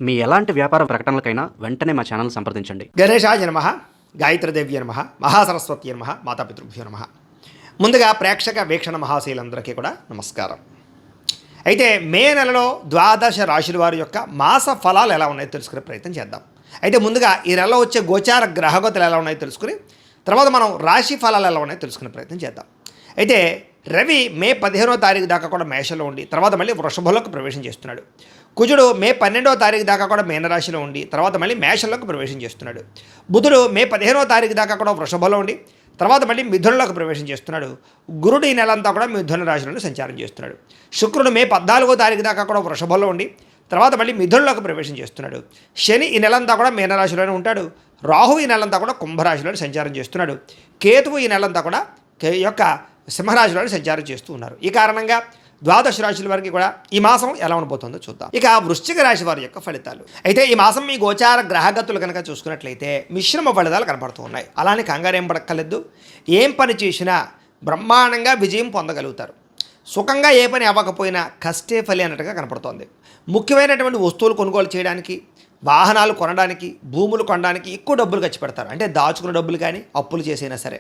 మీ ఎలాంటి వ్యాపార ప్రకటనలకైనా వెంటనే మా ఛానల్ సంప్రదించండి. గణేశాయ నమః, గాయత్రీదేవ్య నమః, మహాసరస్వతి నమః, మాతాపితృభ్యో నమః. ముందుగా ప్రేక్షక వీక్షణ మహాశీలందరికీ కూడా నమస్కారం. అయితే మే నెలలో ద్వాదశ రాశుల వారి యొక్క మాస ఫలాలు ఎలా ఉన్నాయో తెలుసుకునే ప్రయత్నం చేద్దాం. అయితే ముందుగా ఈ నెలలో వచ్చే గోచార గ్రహగతులు ఎలా ఉన్నాయో తెలుసుకుని తర్వాత మనం రాశి ఫలాలు ఎలా ఉన్నాయో తెలుసుకునే ప్రయత్నం చేద్దాం. అయితే రవి మే 15వ తారీఖు దాకా కూడా మేషంలో ఉండి తర్వాత మళ్ళీ వృషభంలోకి ప్రవేశం చేస్తున్నాడు. కుజుడు మే 12వ తారీఖు దాకా కూడా మీనరాశిలో ఉండి తర్వాత మళ్ళీ మేషంలోకి ప్రవేశం చేస్తున్నాడు. బుధుడు మే 15వ తారీఖు దాకా కూడా వృషభంలో ఉండి తర్వాత మళ్ళీ మిథునంలోకి ప్రవేశం చేస్తున్నాడు. గురుడు ఈ నెలంతా కూడా మిథున రాశిలోనే సంచారం చేస్తున్నాడు. శుక్రుడు మే 14వ తారీఖు దాకా కూడా వృషభంలో ఉండి తర్వాత మళ్ళీ మిథునంలోకి ప్రవేశం చేస్తున్నాడు. శని ఈ నెలంతా కూడా మీనరాశిలోనే ఉంటాడు. రాహు ఈ నెలంతా కూడా కుంభరాశిలోనే సంచారం చేస్తున్నాడు. కేతువు ఈ నెలంతా కూడా యొక్క సింహరాశిలోనే సంచారం చేస్తూ ఉన్నారు. ఈ కారణంగా ద్వాదశ రాశుల వారికి కూడా ఈ మాసం ఎలా ఉండబోతుందో చూద్దాం. ఇక వృశ్చిక రాశి వారి యొక్క ఫలితాలు. అయితే ఈ మాసం మీ గోచార గ్రహగతులు కనుక చూసుకున్నట్లయితే మిశ్రమ ఫలితాలు కనపడుతూ ఉన్నాయి. అలానే కంగారు ఏం పడక్కర్లేదు. ఏం పని చేసినా బ్రహ్మాండంగా విజయం పొందగలుగుతారు. సుఖంగా ఏ పని అవ్వకపోయినా కష్టే ఫలి అన్నట్టుగా కనపడుతోంది. ముఖ్యమైనటువంటి వస్తువులు కొనుగోలు చేయడానికి, వాహనాలు కొనడానికి, భూములు కొనడానికి ఎక్కువ డబ్బులు ఖర్చు పెడతారు. అంటే దాచుకున్న డబ్బులు కానీ అప్పులు చేసైనా సరే.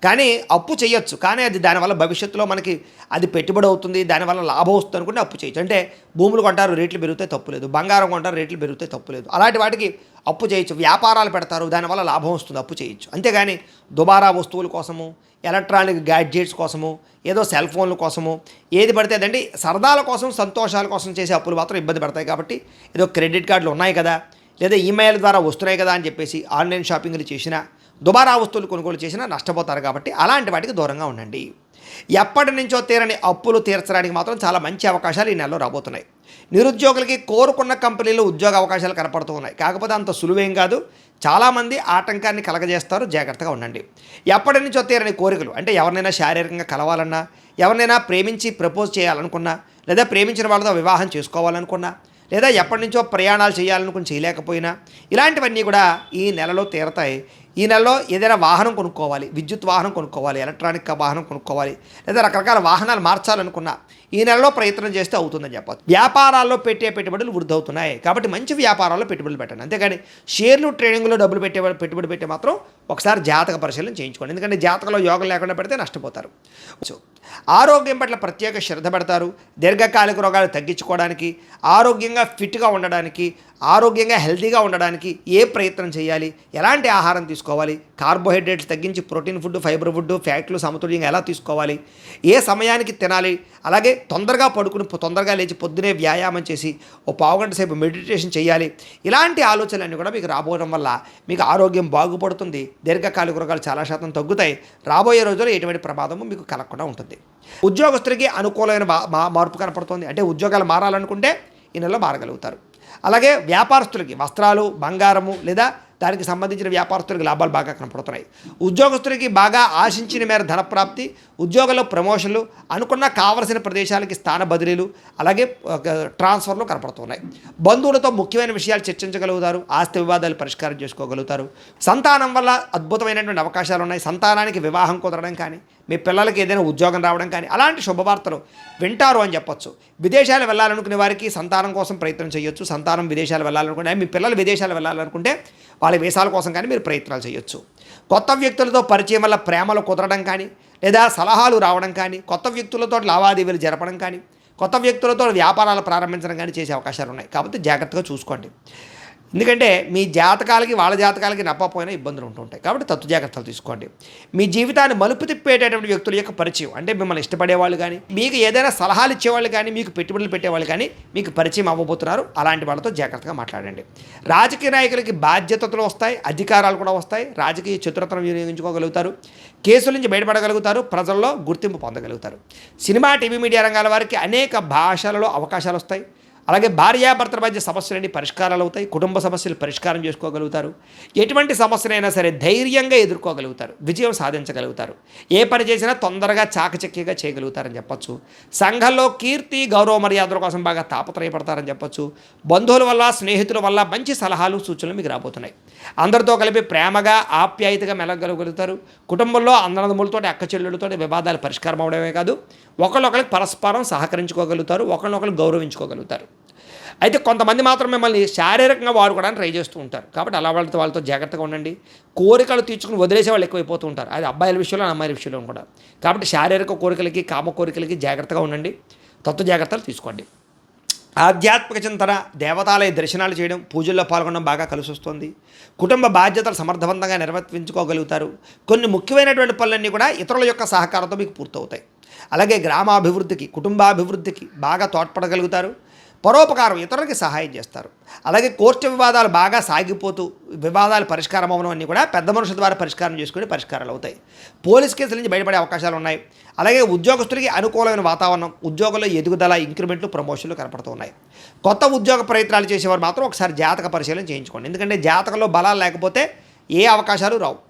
కానీ అప్పు చేయొచ్చు, కానీ అది దానివల్ల భవిష్యత్తులో మనకి అది పెట్టుబడి అవుతుంది, దానివల్ల లాభం వస్తుంది అనుకుంటే అప్పు చేయొచ్చు. అంటే భూములు కొంటారు, రేట్లు పెరిగితే తప్పులేదు. బంగారం కొంటారు, రేట్లు పెరిగితే తప్పులేదు. అలాంటి వాటికి అప్పు చేయొచ్చు. వ్యాపారాలు పెడతారు, దానివల్ల లాభం వస్తుంది, అప్పు చేయొచ్చు. అంతేగాని దుబారా వస్తువుల కోసము, ఎలక్ట్రానిక్ గ్యాడ్జెట్స్ కోసము, ఏదో సెల్ ఫోన్ల కోసము ఏది పడితే అదండి సరదాల కోసం, సంతోషాల కోసం చేసే అప్పులు మాత్రం ఇబ్బంది పడతాయి. కాబట్టి ఏదో క్రెడిట్ కార్డులు ఉన్నాయి కదా, లేదా ఈమెయిల్ ద్వారా వస్తున్నాయి కదా అని చెప్పేసి ఆన్లైన్ షాపింగ్లు చేసినా, దుబారా వస్తువులు కొనుగోలు చేసినా నష్టపోతారు. కాబట్టి అలాంటి వాటికి దూరంగా ఉండండి. ఎప్పటి నుంచో తీరని అప్పులు తీర్చడానికి మాత్రం చాలా మంచి అవకాశాలు ఈ నెలలో రాబోతున్నాయి. నిరుద్యోగులకి కోరుకున్న కంపెనీలో ఉద్యోగ అవకాశాలు కనపడుతూ ఉన్నాయి. కాకపోతే అంత సులువేం కాదు. చాలామంది ఆటంకాన్ని కలగజేస్తారు, జాగ్రత్తగా ఉండండి. ఎప్పటి నుంచో తీరని కోరికలు, అంటే ఎవరినైనా శారీరకంగా కలవాలన్నా, ఎవరినైనా ప్రేమించి ప్రపోజ్ చేయాలనుకున్నా, లేదా ప్రేమించిన వాళ్ళతో వివాహం చేసుకోవాలనుకున్నా, లేదా ఎప్పటి నుంచో ప్రయాణాలు చేయాలనుకుని చేయలేకపోయినా ఇలాంటివన్నీ కూడా ఈ నెలలో తీరతాయి. ఈ నెలలో ఏదైనా వాహనం కొనుక్కోవాలి, విద్యుత్ వాహనం కొనుక్కోవాలి, ఎలక్ట్రానిక్ వాహనం కొనుక్కోవాలి, లేదా రకరకాల వాహనాలు మార్చాలనుకున్నా ఈ నెలలో ప్రయత్నం చేస్తే అవుతుందని చెప్పచ్చు. వ్యాపారాల్లో పెట్టే పెట్టుబడులు వృద్ధి అవుతున్నాయి. కాబట్టి మంచి వ్యాపారాల్లో పెట్టుబడులు పెట్టండి. అంతేగాని షేర్లు ట్రేడింగ్లో డబ్బులు పెట్టుబడి పెట్టే మాత్రం ఒకసారి జాతక పరిశీలన చేయించుకోండి. ఎందుకంటే జాతకంలో యోగం లేకుండా పెడితే నష్టపోతారు. ఆరోగ్యం పట్ల ప్రత్యేక శ్రద్ధ పెడతారు. దీర్ఘకాలిక రోగాలు తగ్గించుకోవడానికి, ఆరోగ్యంగా ఫిట్గా ఉండడానికి, ఆరోగ్యంగా హెల్తీగా ఉండడానికి ఏ ప్రయత్నం చేయాలి, ఎలాంటి ఆహారం తీసుకోవాలి, కార్బోహైడ్రేట్స్ తగ్గించి ప్రోటీన్ ఫుడ్, ఫైబర్ ఫుడ్, ఫ్యాట్లు సమతుల్యంగా ఎలా తీసుకోవాలి, ఏ సమయానికి తినాలి, అలాగే తొందరగా పడుకుని తొందరగా లేచి పొద్దునే వ్యాయామం చేసి ఓ పావుగంట సేపు మెడిటేషన్ చేయాలి. ఇలాంటి ఆలోచనలన్నీ కూడా మీకు రాబోవడం వల్ల మీకు ఆరోగ్యం బాగుపడుతుంది. దీర్ఘకాలిక రోగాలు చాలా శాతం తగ్గుతాయి. రాబోయే రోజుల్లో ఎటువంటి ప్రమాదము మీకు కలగకుండా ఉంటుంది. ఉద్యోగస్తులకి అనుకూలమైన మార్పు కనపడుతుంది. అంటే ఉద్యోగాలు మారాలనుకుంటే ఈ నెలలో మారగలుగుతారు. అలాగే వ్యాపారస్తులకి వస్త్రాలు, బంగారము లేదా దానికి సంబంధించిన వ్యాపారస్తులకి లాభాలు బాగా కనపడుతున్నాయి. ఉద్యోగస్తులకి బాగా ఆశించిన మేర ధనప్రాప్తి, ఉద్యోగంలో ప్రమోషన్లు, అనుకున్న కావలసిన ప్రదేశాలకి స్థాన బదిలీలు, అలాగే ట్రాన్స్ఫర్లు కనపడుతున్నాయి. బంధువులతో ముఖ్యమైన విషయాలు చర్చించగలుగుతారు. ఆస్తి వివాదాలు పరిష్కారం చేసుకోగలుగుతారు. సంతానం వల్ల అద్భుతమైనటువంటి అవకాశాలు ఉన్నాయి. సంతానానికి వివాహం కుదరడం కానీ, మీ పిల్లలకి ఏదైనా ఉద్యోగం రావడం కానీ అలాంటి శుభవార్తలు వింటారు అని చెప్పొచ్చు. విదేశాలు వెళ్ళాలనుకునే వారికి సంతానం కోసం ప్రయత్నం చేయొచ్చు. సంతానం విదేశాలు వెళ్ళాలనుకుంటే, మీ పిల్లలు విదేశాలు వెళ్ళాలనుకుంటే వాళ్ళ వీసాల కోసం కానీ మీరు ప్రయత్నాలు చేయొచ్చు. కొత్త వ్యక్తులతో పరిచయం వల్ల ప్రేమలు కుదరడం కానీ, లేదా సలహాలు రావడం కానీ, కొత్త వ్యక్తులతో లావాదేవీలు జరపడం కానీ, కొత్త వ్యక్తులతో వ్యాపారాలు ప్రారంభించడం కానీ చేసే అవకాశాలు ఉన్నాయి. కాబట్టి జాగ్రత్తగా చూసుకోండి. ఎందుకంటే మీ జాతకాలకి వాళ్ళ జాతకాలకి నప్పపోయినా ఇబ్బందులు ఉంటుంటాయి. కాబట్టి తత్తు జాగ్రత్తలు తీసుకోండి. మీ జీవితాన్ని మలుపు తిప్పేటటువంటి వ్యక్తుల యొక్క పరిచయం, అంటే మిమ్మల్ని ఇష్టపడేవాళ్ళు కానీ, మీకు ఏదైనా సలహాలు ఇచ్చేవాళ్ళు కానీ, మీకు పెట్టుబడులు పెట్టేవాళ్ళు కానీ మీకు పరిచయం అవ్వబోతున్నారు. అలాంటి వాళ్ళతో జాగ్రత్తగా మాట్లాడండి. రాజకీయ నాయకులకి బాధ్యతలు వస్తాయి, అధికారాలు కూడా వస్తాయి. రాజకీయ చతురతను వినియోగించుకోగలుగుతారు. కేసుల నుంచి బయటపడగలుగుతారు. ప్రజల్లో గుర్తింపు పొందగలుగుతారు. సినిమా, టీవీ, మీడియా రంగాల వారికి అనేక భాషలలో అవకాశాలు వస్తాయి. అలాగే భార్యాభర్తల మధ్య సమస్యలన్నీ పరిష్కారాలు అవుతాయి. కుటుంబ సమస్యలు పరిష్కారం చేసుకోగలుగుతారు. ఎటువంటి సమస్యనైనా సరే ధైర్యంగా ఎదుర్కోగలుగుతారు. విజయం సాధించగలుగుతారు. ఏ పని చేసినా తొందరగా చాకచక్యంగా చేయగలుగుతారని చెప్పొచ్చు. సంఘంలో కీర్తి, గౌరవ మర్యాదల కోసం బాగా తాపత్రయపడతారని చెప్పొచ్చు. బంధువుల వల్ల, స్నేహితుల వల్ల మంచి సలహాలు, సూచనలు మీకు రాబోతున్నాయి. అందరితో కలిపి ప్రేమగా, ఆప్యాయతగా మెలగలుగుతారు. కుటుంబంలో అన్నదమ్ములతో, అక్క చెల్లెళ్ళతో వివాదాలు పరిష్కారం అవడమే కాదు, ఒకళ్ళొకరికి పరస్పరం సహకరించుకోగలుగుతారు. ఒకళ్ళొకరు గౌరవించుకోగలుగుతారు. అయితే కొంతమంది మాత్రం మిమ్మల్ని శారీరకంగా వాడుకోవడానికి ట్రై చేస్తూ ఉంటారు. కాబట్టి అలా వాళ్ళతో జాగ్రత్తగా ఉండండి. కోరికలు తీర్చుకుని వదిలేసే వాళ్ళు ఎక్కువైపోతూ ఉంటారు. అది అబ్బాయిల విషయంలో అమ్మాయిల విషయంలో కూడా. కాబట్టి శారీరక కోరికలకి కామ కోరికలకి జాగ్రత్తగా ఉండండి. తత్వ జాగ్రత్తలు తీసుకోండి. ఆధ్యాత్మిక చింతన, దేవతాలయ దర్శనాలు చేయడం, పూజల్లో పాల్గొనడం బాగా కలిసి వస్తుంది. కుటుంబ బాధ్యతలు సమర్థవంతంగా నిర్వర్తించుకోగలుగుతారు. కొన్ని ముఖ్యమైనటువంటి పనులన్నీ కూడా ఇతరుల యొక్క సహకారంతో మీకు పూర్తవుతాయి. అలాగే గ్రామాభివృద్ధికి, కుటుంబాభివృద్ధికి బాగా తోడ్పడగలుగుతారు. పరోపకారం, ఇతరులకి సహాయం చేస్తారు. అలాగే కోర్టు వివాదాలు బాగా సాగిపోతూ వివాదాలు పరిష్కారం అవ్వడం అన్నీ కూడా పెద్ద మనుషుల ద్వారా పరిష్కారం చేసుకుని పరిష్కారాలు అవుతాయి. పోలీస్ కేసుల నుంచి బయటపడే అవకాశాలు ఉన్నాయి. అలాగే ఉద్యోగస్తులకి అనుకూలమైన వాతావరణం, ఉద్యోగంలో ఎదుగుదల, ఇంక్రిమెంట్లు, ప్రమోషన్లు కనపడుతున్నాయి. కొత్త ఉద్యోగ ప్రయత్నాలు చేసేవారు మాత్రం ఒకసారి జాతక పరిశీలన చేయించుకోండి. ఎందుకంటే జాతకంలో బలాలు లేకపోతే ఏ అవకాశాలు రావు.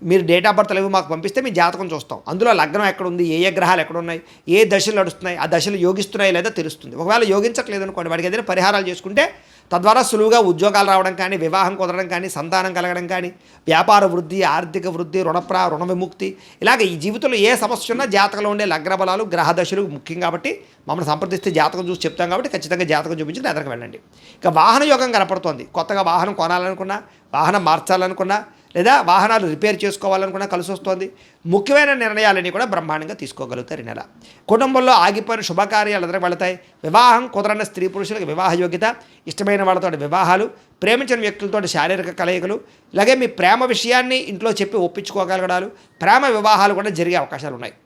మీరు డేట్ ఆఫ్ బర్త్ అవి మాకు పంపిస్తే మీ జాతకం చూస్తాం. అందులో లగ్నం ఎక్కడుంది, ఏ గ్రహాలు ఎక్కడున్నాయి, ఏ దశలు నడుస్తున్నాయి, ఆ దశలు యోగిస్తున్నాయి లేదా తెలుస్తుంది. ఒకవేళ యోగించట్లేదు అనుకోండి, వాడికి ఏదైనా పరిహారాలు చేసుకుంటే తద్వారా సులువుగా ఉద్యోగాలు రావడం కానీ, వివాహం కుదరడం కానీ, సంతానం కలగడం కానీ, వ్యాపార వృద్ధి, ఆర్థిక వృద్ధి, రుణ విముక్తి, ఇలాగ ఈ జీవితంలో ఏ సమస్య ఉన్నా జాతకంలో ఉండే లగ్న బలాలు, గ్రహ దశలు ముఖ్యం. కాబట్టి మమ్మల్ని సంప్రదిస్తే జాతకం చూసి చెప్తాం. కాబట్టి ఖచ్చితంగా జాతకం చూపించి ఎదరికి వెళ్ళండి. ఇక వాహన యోగం కనపడుతోంది. కొత్తగా వాహనం కొనాలనుకున్నా, వాహనం మార్చాలనుకున్నా, లేదా వాహనాలు రిపేర్ చేసుకోవాలనుకున్నా కలిసి వస్తుంది. ముఖ్యమైన నిర్ణయాలన్నీ కూడా బ్రహ్మాండంగా తీసుకోగలుగుతారు ఈ నెల. కుటుంబంలో ఆగిపోయిన శుభకార్యాలు ఎదురు వెళతాయి. వివాహం కుదరని స్త్రీ పురుషులకు వివాహ యోగ్యత, ఇష్టమైన వాళ్ళతో వివాహాలు, ప్రేమించిన వ్యక్తులతో శారీరక కలయికలు, ఇలాగే మీ ప్రేమ విషయాన్ని ఇంట్లో చెప్పి ఒప్పించుకోగలగడాలు, ప్రేమ వివాహాలు కూడా జరిగే అవకాశాలు ఉన్నాయి.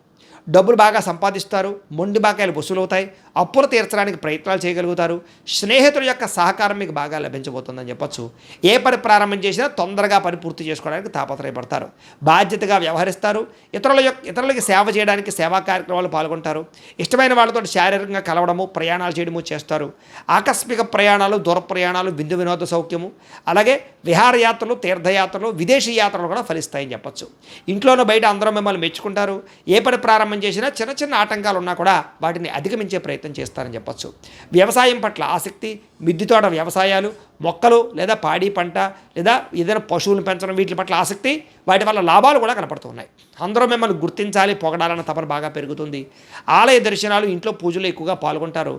డబ్బులు బాగా సంపాదిస్తారు. మొండి బాకాయలు వసూలవుతాయి. అప్పులు తీర్చడానికి ప్రయత్నాలు చేయగలుగుతారు. స్నేహితుల యొక్క సహకారం మీకు బాగా లభించబోతుందని చెప్పొచ్చు. ఏ పని ప్రారంభం చేసినా తొందరగా పని పూర్తి చేసుకోవడానికి తాపత్రయపడతారు. బాధ్యతగా వ్యవహరిస్తారు. ఇతరులకి సేవ చేయడానికి సేవా కార్యక్రమాలు పాల్గొంటారు. ఇష్టమైన వాళ్ళతో శారీరకంగా కలవడము, ప్రయాణాలు చేయడము చేస్తారు. ఆకస్మిక ప్రయాణాలు, దూర ప్రయాణాలు, విందు వినోద సౌఖ్యము, అలాగే విహారయాత్రలు, తీర్థయాత్రలు, విదేశీ యాత్రలు కూడా ఫలిస్తాయని చెప్పొచ్చు. ఇంట్లోనూ బయట అందరూ మిమ్మల్ని మెచ్చుకుంటారు. ఏ పని ప్రారంభం చేసినా చిన్న చిన్న ఆటంకాలు ఉన్నా కూడా వాటిని అధిగమించే ప్రయత్నం చేస్తారని చెప్పొచ్చు. వ్యవసాయం పట్ల ఆసక్తి, మిద్దె తోట వ్యవసాయాలు, మొక్కలు లేదా పాడి పంట లేదా ఏదైనా పశువులను పెంచడం, వీటి పట్ల ఆసక్తి, వాటి వల్ల లాభాలు కూడా కనపడుతున్నాయి. అందరూ మిమ్మల్ని గుర్తించాలి, పొగడాలన్న తపన బాగా పెరుగుతుంది. ఆలయ దర్శనాలు, ఇంట్లో పూజలు ఎక్కువగా పాల్గొంటారు.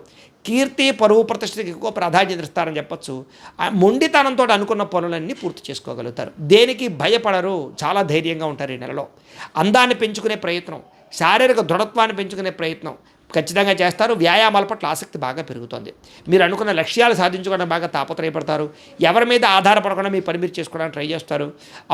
కీర్తి, పరువు, ప్రతిష్టకి ఎక్కువ ప్రాధాన్యత ఇస్తారని చెప్పొచ్చు. మొండితనంతో అనుకున్న పనులన్నీ పూర్తి చేసుకోగలుగుతారు. దేనికి భయపడరు, చాలా ధైర్యంగా ఉంటారు ఈ నెలలో. అందాన్ని పెంచుకునే ప్రయత్నం, శారీరక దృఢత్వాన్ని పెంచుకునే ప్రయత్నం ఖచ్చితంగా చేస్తారు. వ్యాయామాల పట్ల ఆసక్తి బాగా పెరుగుతుంది. మీరు అనుకున్న లక్ష్యాలు సాధించుకోవడం బాగా తాపత్రయపడతారు. ఎవరి మీద ఆధారపడకుండా మీ పని మీరు చేసుకోవడానికి ట్రై చేస్తారు.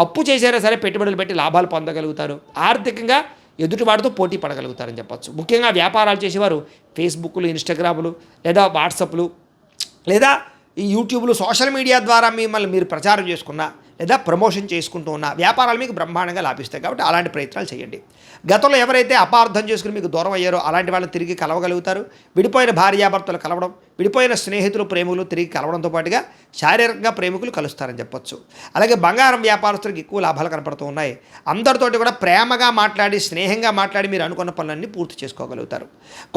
అప్పు చేసినా సరే పెట్టుబడులు పెట్టి లాభాలు పొందగలుగుతారు. ఆర్థికంగా ఎదుటివాడితో పోటీ పడగలుగుతారని చెప్పొచ్చు. ముఖ్యంగా వ్యాపారాలు చేసేవారు ఫేస్బుక్లు, ఇన్స్టాగ్రాములు లేదా వాట్సాప్లు లేదా ఈ యూట్యూబ్లు, సోషల్ మీడియా ద్వారా మిమ్మల్ని మీరు ప్రచారం చేసుకున్నా లేదా ప్రమోషన్ చేసుకుంటూ ఉన్న వ్యాపారాలు మీకు బ్రహ్మాండంగా లాభిస్తాయి. కాబట్టి అలాంటి ప్రయత్నాలు చేయండి. గతంలో ఎవరైతే అపార్థం చేసుకుని మీకు దూరం అయ్యారో అలాంటి వాళ్ళని తిరిగి కలవగలుగుతారు. విడిపోయిన భార్యాభర్తలు కలవడం, విడిపోయిన స్నేహితులు, ప్రేమికులు తిరిగి కలవడంతో పాటుగా శారీరకంగా ప్రేమికులు కలుస్తారని చెప్పొచ్చు. అలాగే బంగారం వ్యాపారస్తులకు ఎక్కువ లాభాలు కనపడుతూ ఉన్నాయి. అందరితోటి కూడా ప్రేమగా మాట్లాడి, స్నేహంగా మాట్లాడి మీరు అనుకున్న పనులన్నీ పూర్తి చేసుకోగలుగుతారు.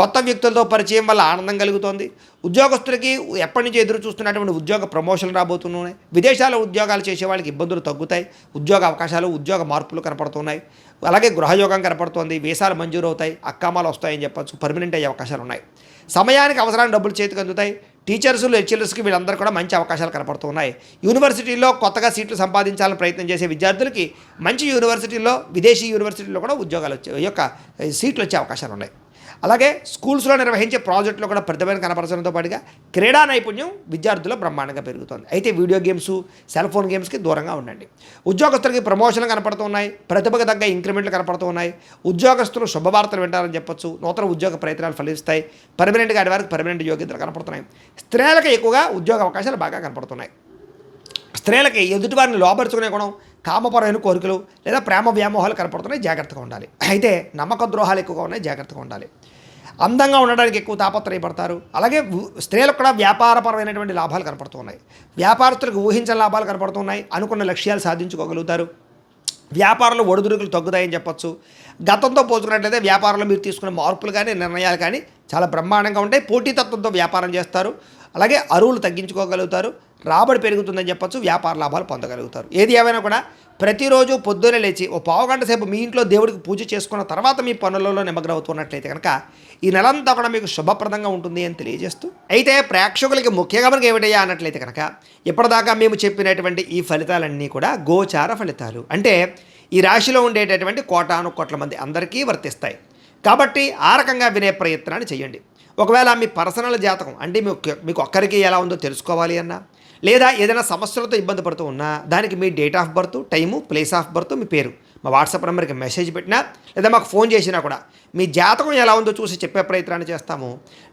కొత్త వ్యక్తులతో పరిచయం వల్ల ఆనందం కలుగుతోంది. ఉద్యోగస్తులకి ఎప్పటి నుంచి ఎదురు చూస్తున్నటువంటి ఉద్యోగ ప్రమోషన్లు రాబోతున్నాయి. విదేశాల్లో ఉద్యోగాలు చేసే వాళ్ళకి ఇబ్బందులు తగ్గుతాయి. ఉద్యోగ అవకాశాలు, ఉద్యోగ మార్పులు కనపడుతున్నాయి. అలాగే గృహయోగం కనపడుతోంది. వీసాలు మంజూరు అవుతాయి. అక్కామాలు వస్తాయని చెప్పొచ్చు. పర్మనెంట్ అయ్యే అవకాశాలు ఉన్నాయి. సమయానికి అవసరానికి డబ్బులు చేతికి అందుతాయి. టీచర్స్, లెక్చరర్స్కి వీళ్ళందరూ కూడా మంచి అవకాశాలు కనపడుతున్నాయి. యూనివర్సిటీల్లో కొత్తగా సీట్లు సంపాదించాలని ప్రయత్నం చేసే విద్యార్థులకి మంచి యూనివర్సిటీల్లో, విదేశీ యూనివర్సిటీల్లో కూడా ఉద్యోగాలు సీట్లు వచ్చే అవకాశాలు ఉన్నాయి. అలాగే స్కూల్స్లో నిర్వహించే ప్రాజెక్టులో కూడా ప్రతిభను కనపరచడంతో పాటుగా క్రీడా నైపుణ్యం విద్యార్థుల్లో బ్రహ్మాండంగా పెరుగుతుంది. అయితే వీడియో గేమ్స్, సెల్ ఫోన్ గేమ్స్కి దూరంగా ఉండండి. ఉద్యోగస్తులకి ప్రమోషన్లు కనపడుతున్నాయి. ప్రతిభకు తగ్గ ఇంక్రిమెంట్లు కనపడుతున్నాయి. ఉద్యోగస్తులు శుభవార్తలు వింటారని చెప్పొచ్చు. నూతన ఉద్యోగ ప్రయత్నాలు ఫలిస్తాయి. పర్మనెంట్గా ఆడి వారికి పర్మనెంట్ యోగ్యతలు కనపడుతున్నాయి. స్త్రీలకు ఎక్కువగా ఉద్యోగ అవకాశాలు బాగా కనపడుతున్నాయి. స్త్రీలకి ఎదుటివారిని లోపరుచుకునే గుణం, కామపరమైన కోరికలు లేదా ప్రేమ వ్యామోహాలు కనపడుతున్నాయి. జాగ్రత్తగా ఉండాలి. అయితే నమ్మక ద్రోహాలు ఎక్కువగా ఉన్నాయి. జాగ్రత్తగా ఉండాలి. అందంగా ఉండడానికి ఎక్కువ తాపత్రయపడతారు. అలాగే స్త్రీలకు కూడా వ్యాపారపరమైనటువంటి లాభాలు కనపడుతున్నాయి. వ్యాపారస్తులకు ఊహించని లాభాలు కనపడుతున్నాయి. అనుకున్న లక్ష్యాలు సాధించుకోగలుగుతారు. వ్యాపారంలో ఒడిదుడుకులు తగ్గుతాయని చెప్పొచ్చు. గతంతో పోల్చుకున్నట్లయితే వ్యాపారంలో మీరు తీసుకున్న మార్పులు కానీ, నిర్ణయాలు కానీ చాలా బ్రహ్మాండంగా ఉంటాయి. పోటీతత్వంతో వ్యాపారం చేస్తారు. అలాగే అరువులు తగ్గించుకోగలుగుతారు. రాబడి పెరుగుతుందని చెప్పొచ్చు. వ్యాపార లాభాలు పొందగలుగుతారు. ఏది ఏమైనా కూడా ప్రతిరోజు పొద్దున్నే లేచి ఓ పావుగంట సేపు మీ ఇంట్లో దేవుడికి పూజ చేసుకున్న తర్వాత మీ పనులలో నిమగ్నం అవుతున్నట్లయితే కనుక ఈ నెలంతా కూడా మీకు శుభప్రదంగా ఉంటుంది అని తెలియజేస్తూ, అయితే ప్రేక్షకులకి ముఖ్యంగా మనకి ఏమిటయ్యా అన్నట్లయితే కనుక ఇప్పటిదాకా మేము చెప్పినటువంటి ఈ ఫలితాలన్నీ కూడా గోచార ఫలితాలు. అంటే ఈ రాశిలో ఉండేటటువంటి కోటాను కోట్ల మంది అందరికీ వర్తిస్తాయి. కాబట్టి ఆ రకంగా వినే ప్రయత్నాన్ని చేయండి. ఒకవేళ మీ పర్సనల్ జాతకం అంటే మీకు ఒక్కరికి ఎలా ఉందో తెలుసుకోవాలి అన్నా, లేదా ఏదైనా సమస్యలతో ఇబ్బంది పడుతూ ఉన్నా దానికి మీ date of birth, time, place of birth, మీ పేరు మా వాట్సాప్ నెంబర్కి మెసేజ్ పెట్టినా లేదా మాకు ఫోన్ చేసినా కూడా మీ జాతకం ఎలా ఉందో చూసి చెప్పే ప్రయత్నాన్ని చేస్తాము.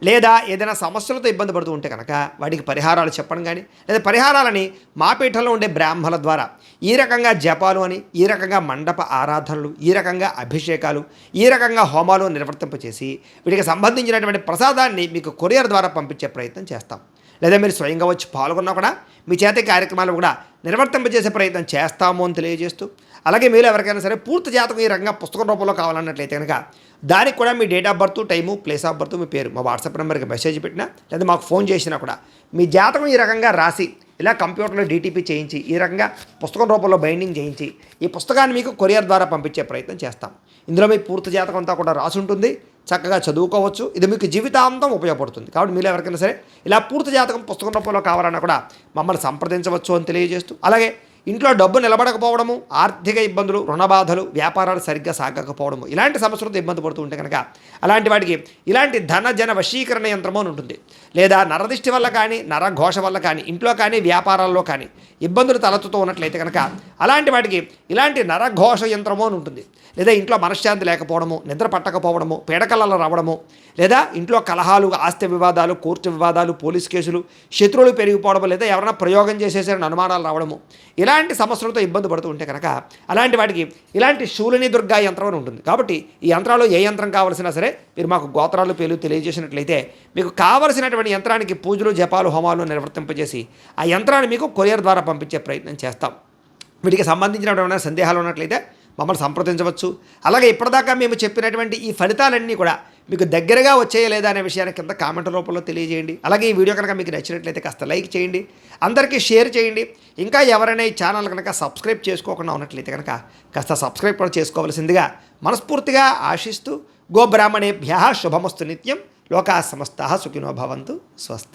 లేదా ఏదైనా సమస్యలతో ఇబ్బంది పడుతూ ఉంటే కనుక వాటికి పరిహారాలు చెప్పడం కానీ, లేదా పరిహారాలని మా పీఠంలో ఉండే బ్రాహ్మణుల ద్వారా ఈ రకంగా జపాలు అని, ఈ రకంగా మండప ఆరాధనలు, ఈ రకంగా అభిషేకాలు, ఈ రకంగా హోమాలు నిర్వర్తింపచేసి వీటికి సంబంధించినటువంటి ప్రసాదాన్ని మీకు కొరియర్ ద్వారా పంపించే ప్రయత్నం చేస్తాం. లేదా మీరు స్వయంగా వచ్చి పాల్గొన్నా కూడా మీ చేత కార్యక్రమాలు కూడా నిర్వర్తింపజేసే ప్రయత్నం చేస్తాము అని తెలియజేస్తూ, అలాగే మీరు ఎవరికైనా సరే పూర్తి జాతకం ఈ రకంగా పుస్తకం రూపంలో కావాలన్నట్లయితే కనుక దానికి కూడా మీ date of birth, time, place of birth, మీ పేరు మా వాట్సాప్ నెంబర్కి మెసేజ్ పెట్టినా లేదా మాకు ఫోన్ చేసినా కూడా మీ జాతకం ఈ రకంగా రాసి ఇలా కంప్యూటర్లో డీటీపీ చేయించి ఈ రకంగా పుస్తకం రూపంలో బైండింగ్ చేయించి ఈ పుస్తకాన్ని మీకు కొరియర్ ద్వారా పంపించే ప్రయత్నం చేస్తాం. ఇందులో మీ పూర్తి జాతకం అంతా కూడా రాసి ఉంటుంది. చక్కగా చదువుకోవచ్చు. ఇది మీకు జీవితాంతం ఉపయోగపడుతుంది. కాబట్టి మీరు ఎవరికైనా సరే ఇలా పూర్తి జాతకం పుస్తకం రూపంలో కావాలన్నా కూడా మమ్మల్ని సంప్రదించవచ్చు అని తెలియజేస్తూ, అలాగే ఇంట్లో డబ్బు నిలబడకపోవడము, ఆర్థిక ఇబ్బందులు, రుణబాధలు, వ్యాపారాలు సరిగ్గా సాగకపోవడము, ఇలాంటి సమస్యలతో ఇబ్బంది పడుతూ ఉంటే కనుక అలాంటి వాటికి ఇలాంటి ధన జన వశీకరణ యంత్రము అని ఉంటుంది. లేదా నరదిష్టి వల్ల కానీ, నరఘోష వల్ల కానీ, ఇంట్లో కానీ వ్యాపారాల్లో కానీ ఇబ్బందులు తలెత్తుతూ ఉన్నట్లయితే కనుక అలాంటి వాటికి ఇలాంటి నరఘోష యంత్రము అని ఉంటుంది. లేదా ఇంట్లో మనశ్శాంతి లేకపోవడము, నిద్ర పట్టకపోవడము, పీడకలలో రావడము, లేదా ఇంట్లో కలహాలు, ఆస్తి వివాదాలు, కోర్టు వివాదాలు, పోలీస్ కేసులు, శత్రువులు పెరిగిపోవడము, లేదా ఎవరైనా ప్రయోగం చేసేసారని అనుమానాలు రావడము, ఇలాంటి సమస్యలతో ఇబ్బంది పడుతూ ఉంటే కనుక అలాంటి వాటికి ఇలాంటి శూలిని దుర్గా యంత్రం అని ఉంటుంది. కాబట్టి ఈ యంత్రాలు ఏ యంత్రం కావాల్సినా సరే మీరు మాకు గోత్రాలు పేర్లు తెలియజేసినట్లయితే మీకు కావలసినటువంటి యంత్రానికి పూజలు, జపాలు, హోమాలు నిర్వర్తింపజేసి ఆ యంత్రాన్ని మీకు కొరియర్ ద్వారా పంపించే ప్రయత్నం చేస్తాం. వీటికి సంబంధించినటువంటి సందేహాలు ఉన్నట్లయితే మమ్మల్ని సంప్రదించవచ్చు. అలాగే ఇప్పటిదాకా మేము చెప్పినటువంటి ఈ ఫలితాలన్నీ కూడా మీకు దగ్గరగా వచ్చేయ లేదా అనే విషయాన్ని కింద కామెంట్ రూపంలో తెలియజేయండి. అలాగే ఈ వీడియో కనుక మీకు నచ్చినట్లయితే కాస్త లైక్ చేయండి, అందరికీ షేర్ చేయండి. ఇంకా ఎవరైనా ఈ ఛానల్ కనుక సబ్స్క్రైబ్ చేసుకోకుండా ఉన్నట్లయితే కనుక కాస్త సబ్స్క్రైబ్ కూడా చేసుకోవాల్సిందిగా మనస్ఫూర్తిగా ఆశిస్తూ, గోబ్రాహ్మణేభ్యః శుభమస్తు నిత్యం, లోకాః సమస్తాః సుఖినో భవంతు. స్వస్తి.